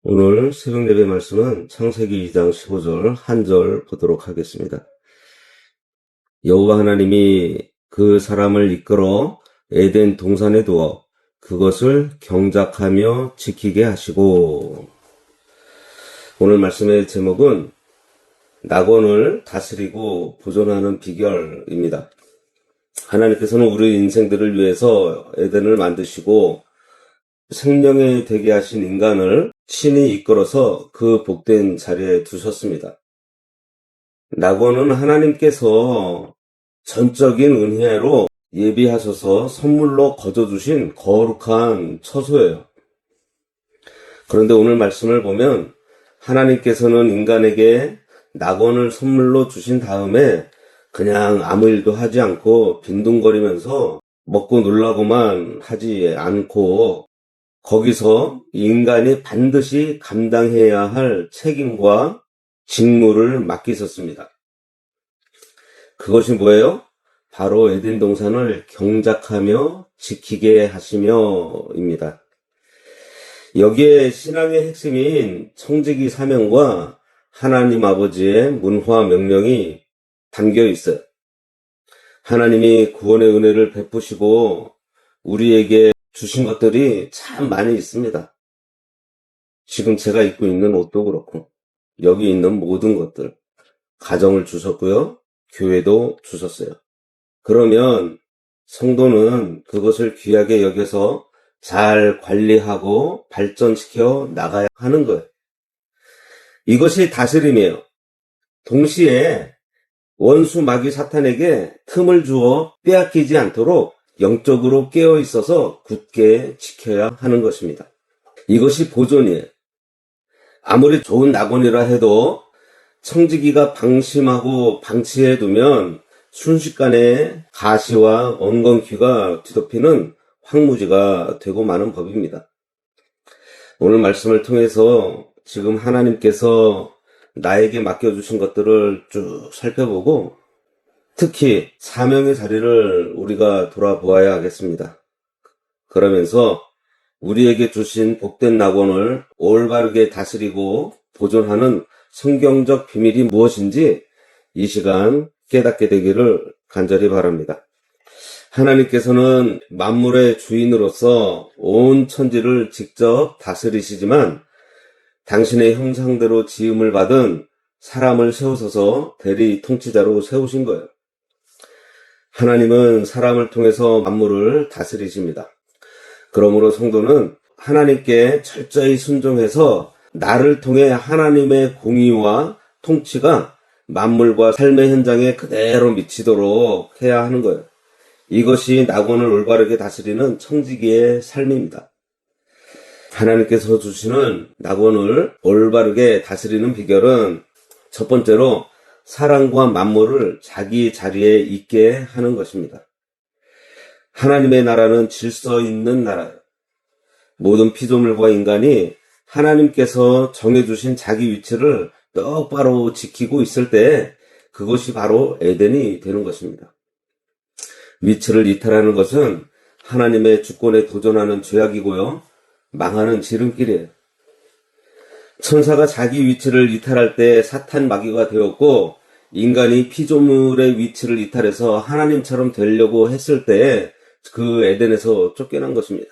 오늘 새벽 예배 말씀은 창세기 2장 15절 한 절 보도록 하겠습니다. 여호와 하나님이 그 사람을 이끌어 에덴 동산에 두어 그것을 경작하며 지키게 하시고. 오늘 말씀의 제목은 낙원을 다스리고 보존하는 비결입니다. 하나님께서는 우리 인생들을 위해서 에덴을 만드시고 생명에 되게 하신 인간을 친히 이끌어서 그 복된 자리에 두셨습니다. 낙원은 하나님께서 전적인 은혜로 예비하셔서 선물로 거저주신 거룩한 처소예요. 그런데 오늘 말씀을 보면 하나님께서는 인간에게 낙원을 선물로 주신 다음에 그냥 아무 일도 하지 않고 빈둥거리면서 먹고 놀라고만 하지 않고 거기서 인간이 반드시 감당해야 할 책임과 직무를 맡기셨습니다. 그것이 뭐예요? 바로 에덴 동산을 경작하며 지키게 하시며입니다. 여기에 신앙의 핵심인 청지기 사명과 하나님 아버지의 문화 명령이 담겨 있어요. 하나님이 구원의 은혜를 베푸시고 우리에게 주신 것들이 참 많이 있습니다. 지금 제가 입고 있는 옷도 그렇고 여기 있는 모든 것들, 가정을 주셨고요, 교회도 주셨어요. 그러면 성도는 그것을 귀하게 여겨서 잘 관리하고 발전시켜 나가야 하는 거예요. 이것이 다스림이에요. 동시에 원수 마귀 사탄에게 틈을 주어 빼앗기지 않도록 영적으로 깨어 있어서 굳게 지켜야 하는 것입니다. 이것이 보존이에요. 아무리 좋은 낙원이라 해도 청지기가 방심하고 방치해 두면 순식간에 가시와 엉겅퀴가 뒤덮이는 황무지가 되고 마는 법입니다. 오늘 말씀을 통해서 지금 하나님께서 나에게 맡겨주신 것들을 쭉 살펴보고 특히 사명의 자리를 우리가 돌아보아야 하겠습니다. 그러면서 우리에게 주신 복된 낙원을 올바르게 다스리고 보존하는 성경적 비밀이 무엇인지 이 시간 깨닫게 되기를 간절히 바랍니다. 하나님께서는 만물의 주인으로서 온 천지를 직접 다스리시지만 당신의 형상대로 지음을 받은 사람을 세우셔서 대리 통치자로 세우신 거예요. 하나님은 사람을 통해서 만물을 다스리십니다. 그러므로 성도는 하나님께 철저히 순종해서 나를 통해 하나님의 공의와 통치가 만물과 삶의 현장에 그대로 미치도록 해야 하는 거예요. 이것이 낙원을 올바르게 다스리는 청지기의 삶입니다. 하나님께서 주시는 낙원을 올바르게 다스리는 비결은 첫 번째로 사랑과 만물을 자기 자리에 있게 하는 것입니다. 하나님의 나라는 질서 있는 나라예요. 모든 피조물과 인간이 하나님께서 정해주신 자기 위치를 똑바로 지키고 있을 때 그것이 바로 에덴이 되는 것입니다. 위치를 이탈하는 것은 하나님의 주권에 도전하는 죄악이고요, 망하는 지름길이에요. 천사가 자기 위치를 이탈할 때 사탄 마귀가 되었고 인간이 피조물의 위치를 이탈해서 하나님처럼 되려고 했을 때 그 에덴에서 쫓겨난 것입니다.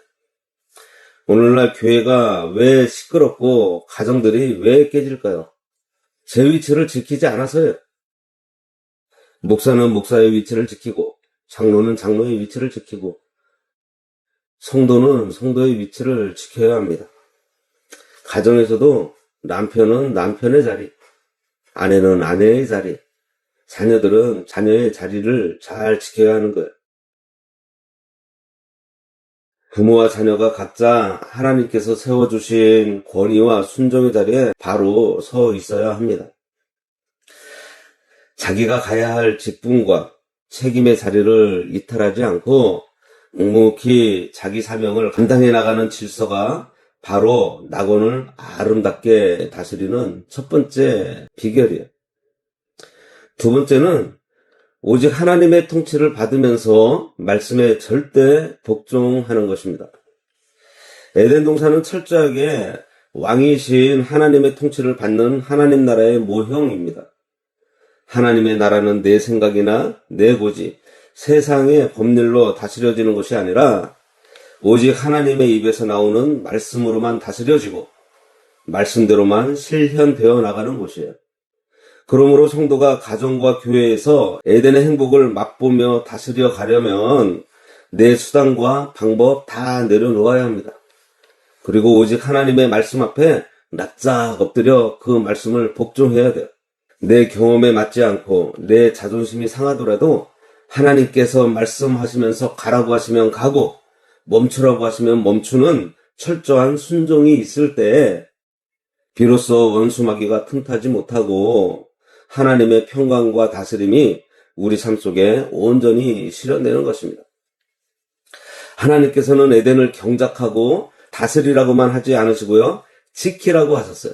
오늘날 교회가 왜 시끄럽고 가정들이 왜 깨질까요? 제 위치를 지키지 않아서요. 목사는 목사의 위치를 지키고 장로는 장로의 위치를 지키고 성도는 성도의 위치를 지켜야 합니다. 가정에서도 남편은 남편의 자리, 아내는 아내의 자리, 자녀들은 자녀의 자리를 잘 지켜야 하는 거예요. 부모와 자녀가 각자 하나님께서 세워주신 권위와 순종의 자리에 바로 서 있어야 합니다. 자기가 가야 할 직분과 책임의 자리를 이탈하지 않고 묵묵히 자기 사명을 감당해 나가는 질서가 바로 낙원을 아름답게 다스리는 첫 번째 비결이에요. 두 번째는 오직 하나님의 통치를 받으면서 말씀에 절대 복종하는 것입니다. 에덴 동산은 철저하게 왕이신 하나님의 통치를 받는 하나님 나라의 모형입니다. 하나님의 나라는 내 생각이나 내 고집, 세상의 법률로 다스려지는 것이 아니라 오직 하나님의 입에서 나오는 말씀으로만 다스려지고 말씀대로만 실현되어 나가는 곳이에요. 그러므로 성도가 가정과 교회에서 에덴의 행복을 맛보며 다스려 가려면 내 수단과 방법 다 내려놓아야 합니다. 그리고 오직 하나님의 말씀 앞에 납작 엎드려 그 말씀을 복종해야 돼요. 내 경험에 맞지 않고 내 자존심이 상하더라도 하나님께서 말씀하시면서 가라고 하시면 가고 멈추라고 하시면 멈추는 철저한 순종이 있을 때 비로소 원수 마귀가 틈타지 못하고 하나님의 평강과 다스림이 우리 삶 속에 온전히 실현되는 것입니다. 하나님께서는 에덴을 경작하고 다스리라고만 하지 않으시고요. 지키라고 하셨어요.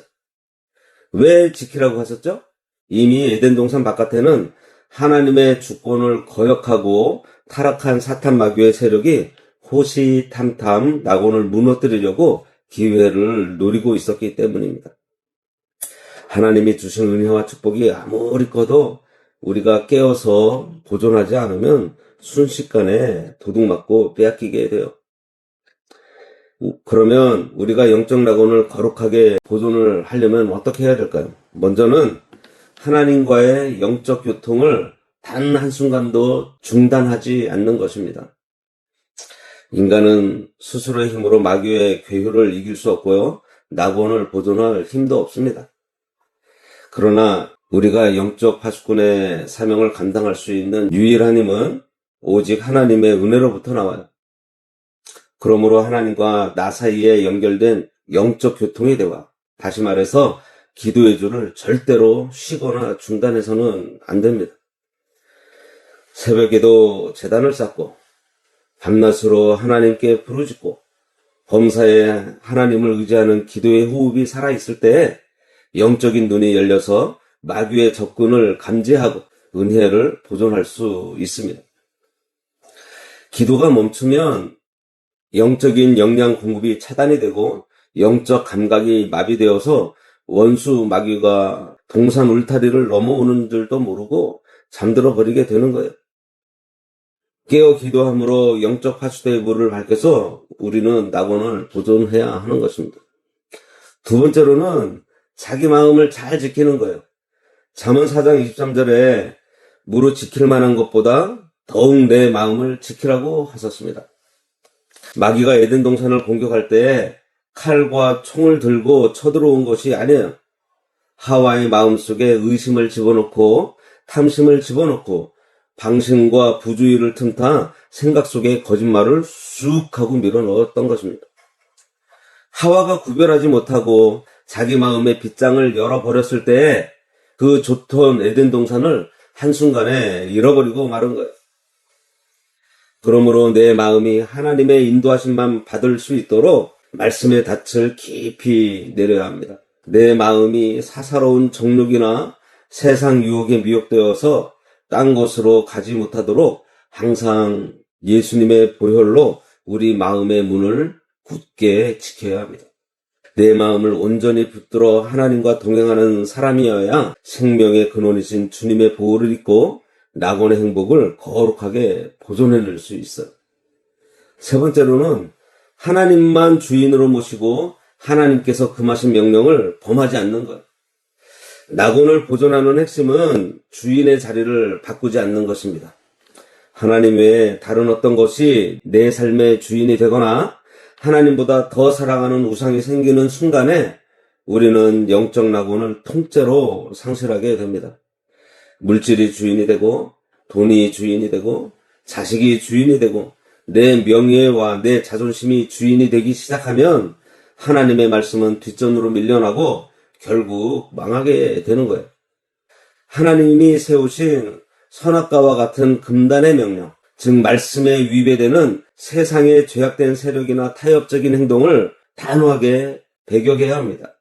왜 지키라고 하셨죠? 이미 에덴 동산 바깥에는 하나님의 주권을 거역하고 타락한 사탄 마귀의 세력이 호시탐탐 낙원을 무너뜨리려고 기회를 노리고 있었기 때문입니다. 하나님이 주신 은혜와 축복이 아무리 커도 우리가 깨어서 보존하지 않으면 순식간에 도둑맞고 빼앗기게 돼요. 그러면 우리가 영적 낙원을 거룩하게 보존을 하려면 어떻게 해야 될까요? 먼저는 하나님과의 영적 교통을 단 한순간도 중단하지 않는 것입니다. 인간은 스스로의 힘으로 마귀의 괴효를 이길 수 없고요. 낙원을 보존할 힘도 없습니다. 그러나 우리가 영적 파수꾼의 사명을 감당할 수 있는 유일한 힘은 오직 하나님의 은혜로부터 나와요. 그러므로 하나님과 나 사이에 연결된 영적 교통의 대화, 다시 말해서 기도의 줄을 절대로 쉬거나 중단해서는 안 됩니다. 새벽에도 제단을 쌓고 밤낮으로 하나님께 부르짖고 범사에 하나님을 의지하는 기도의 호흡이 살아있을 때에 영적인 눈이 열려서 마귀의 접근을 감지하고 은혜를 보존할 수 있습니다. 기도가 멈추면 영적인 영양 공급이 차단이 되고 영적 감각이 마비되어서 원수 마귀가 동산 울타리를 넘어오는 줄도 모르고 잠들어 버리게 되는 거예요. 깨어 기도함으로 영적 파수대의 불을 밝혀서 우리는 낙원을 보존해야 하는 것입니다. 두 번째로는 자기 마음을 잘 지키는 거예요. 잠언 4장 23절에 무릇 지킬 만한 것보다 더욱 내 마음을 지키라고 하셨습니다. 마귀가 에덴 동산을 공격할 때 칼과 총을 들고 쳐들어온 것이 아니에요. 하와의 마음속에 의심을 집어넣고 탐심을 집어넣고 방심과 부주의를 틈타 생각 속에 거짓말을 쑥 하고 밀어넣었던 것입니다. 하와가 구별하지 못하고 자기 마음의 빗장을 열어버렸을 때 그 좋던 에덴 동산을 한순간에 잃어버리고 마른 거예요. 그러므로 내 마음이 하나님의 인도하심만 받을 수 있도록 말씀의 닻을 깊이 내려야 합니다. 내 마음이 사사로운 정욕이나 세상 유혹에 미혹되어서 딴 곳으로 가지 못하도록 항상 예수님의 보혈로 우리 마음의 문을 굳게 지켜야 합니다. 내 마음을 온전히 붙들어 하나님과 동행하는 사람이어야 생명의 근원이신 주님의 보호를 입고 낙원의 행복을 거룩하게 보존해낼 수 있어요. 세 번째로는 하나님만 주인으로 모시고 하나님께서 금하신 명령을 범하지 않는 것. 낙원을 보존하는 핵심은 주인의 자리를 바꾸지 않는 것입니다. 하나님 외에 다른 어떤 것이 내 삶의 주인이 되거나 하나님보다 더 사랑하는 우상이 생기는 순간에 우리는 영적 낙원을 통째로 상실하게 됩니다. 물질이 주인이 되고 돈이 주인이 되고 자식이 주인이 되고 내 명예와 내 자존심이 주인이 되기 시작하면 하나님의 말씀은 뒷전으로 밀려나고 결국 망하게 되는 거예요. 하나님이 세우신 선악과와 같은 금단의 명령, 즉 말씀에 위배되는 세상의 죄악된 세력이나 타협적인 행동을 단호하게 배격해야 합니다.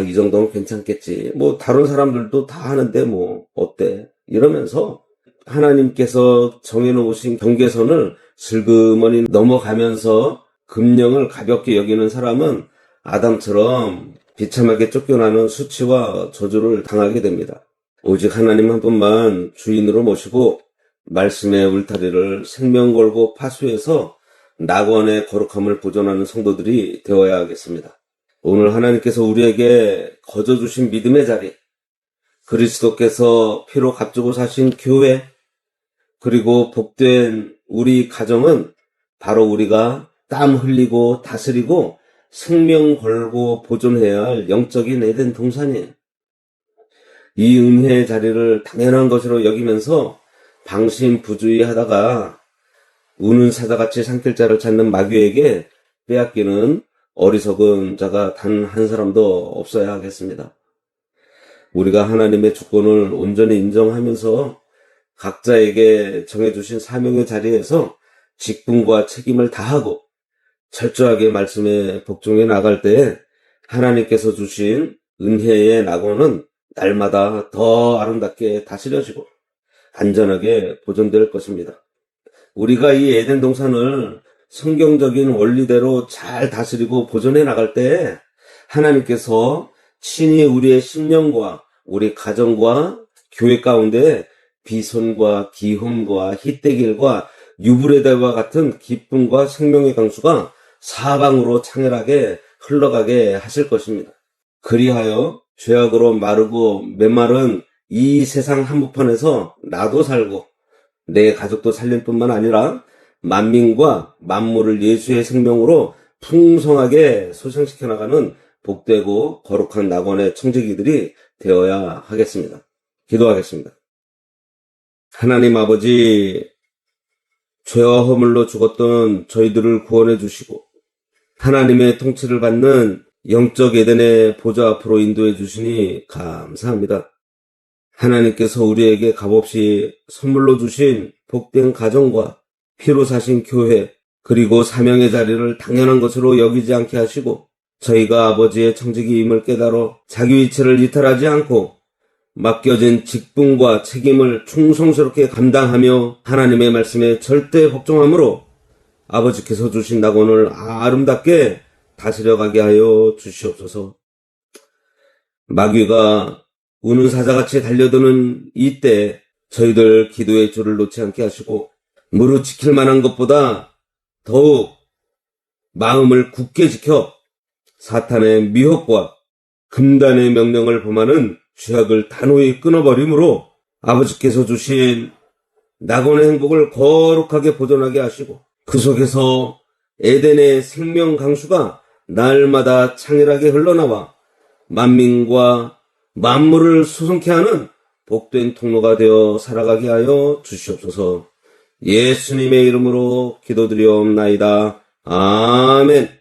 이 정도면 괜찮겠지. 다른 사람들도 다 하는데 어때? 이러면서 하나님께서 정해놓으신 경계선을 슬그머니 넘어가면서 금령을 가볍게 여기는 사람은 아담처럼 비참하게 쫓겨나는 수치와 저주를 당하게 됩니다. 오직 하나님 한 분만 주인으로 모시고 말씀의 울타리를 생명 걸고 파수해서 낙원의 거룩함을 보존하는 성도들이 되어야 하겠습니다. 오늘 하나님께서 우리에게 거저주신 믿음의 자리, 그리스도께서 피로 값주고 사신 교회, 그리고 복된 우리 가정은 바로 우리가 땀 흘리고 다스리고 생명 걸고 보존해야 할 영적인 에덴 동산이에요. 이 은혜의 자리를 당연한 것으로 여기면서 방심부주의하다가 우는 사자같이 산길자를 찾는 마귀에게 빼앗기는 어리석은 자가 단 한 사람도 없어야 하겠습니다. 우리가 하나님의 주권을 온전히 인정하면서 각자에게 정해주신 사명의 자리에서 직분과 책임을 다하고 철저하게 말씀에 복종해 나갈 때 하나님께서 주신 은혜의 낙원은 날마다 더 아름답게 다스려지고 안전하게 보존될 것입니다. 우리가 이 에덴 동산을 성경적인 원리대로 잘 다스리고 보존해 나갈 때 하나님께서 친히 우리의 심령과 우리 가정과 교회 가운데 비손과 기혼과 희대길과 유브레데와 같은 기쁨과 생명의 강수가 사방으로 창렬하게 흘러가게 하실 것입니다. 그리하여 죄악으로 마르고 메마른 이 세상 한복판에서 나도 살고 내 가족도 살릴 뿐만 아니라 만민과 만물을 예수의 생명으로 풍성하게 소생시켜 나가는 복되고 거룩한 낙원의 청지기들이 되어야 하겠습니다. 기도하겠습니다. 하나님 아버지, 죄와 허물로 죽었던 저희들을 구원해 주시고 하나님의 통치를 받는 영적 에덴의 보좌 앞으로 인도해 주시니 감사합니다. 하나님께서 우리에게 값없이 선물로 주신 복된 가정과 피로 사신 교회, 그리고 사명의 자리를 당연한 것으로 여기지 않게 하시고 저희가 아버지의 청지기임을 깨달아 자기 위치를 이탈하지 않고 맡겨진 직분과 책임을 충성스럽게 감당하며 하나님의 말씀에 절대 복종함으로 아버지께서 주신 낙원을 아름답게 다스려가게 하여 주시옵소서. 마귀가 우는 사자같이 달려드는 이때 저희들 기도의 줄을 놓지 않게 하시고 무릇 지킬 만한 것보다 더욱 마음을 굳게 지켜 사탄의 미혹과 금단의 명령을 범하는 죄악을 단호히 끊어버림으로 아버지께서 주신 낙원의 행복을 거룩하게 보존하게 하시고 그 속에서 에덴의 생명 강수가 날마다 창렬하게 흘러나와 만민과 만물을 수송케 하는 복된 통로가 되어 살아가게 하여 주시옵소서. 예수님의 이름으로 기도드리옵나이다. 아멘.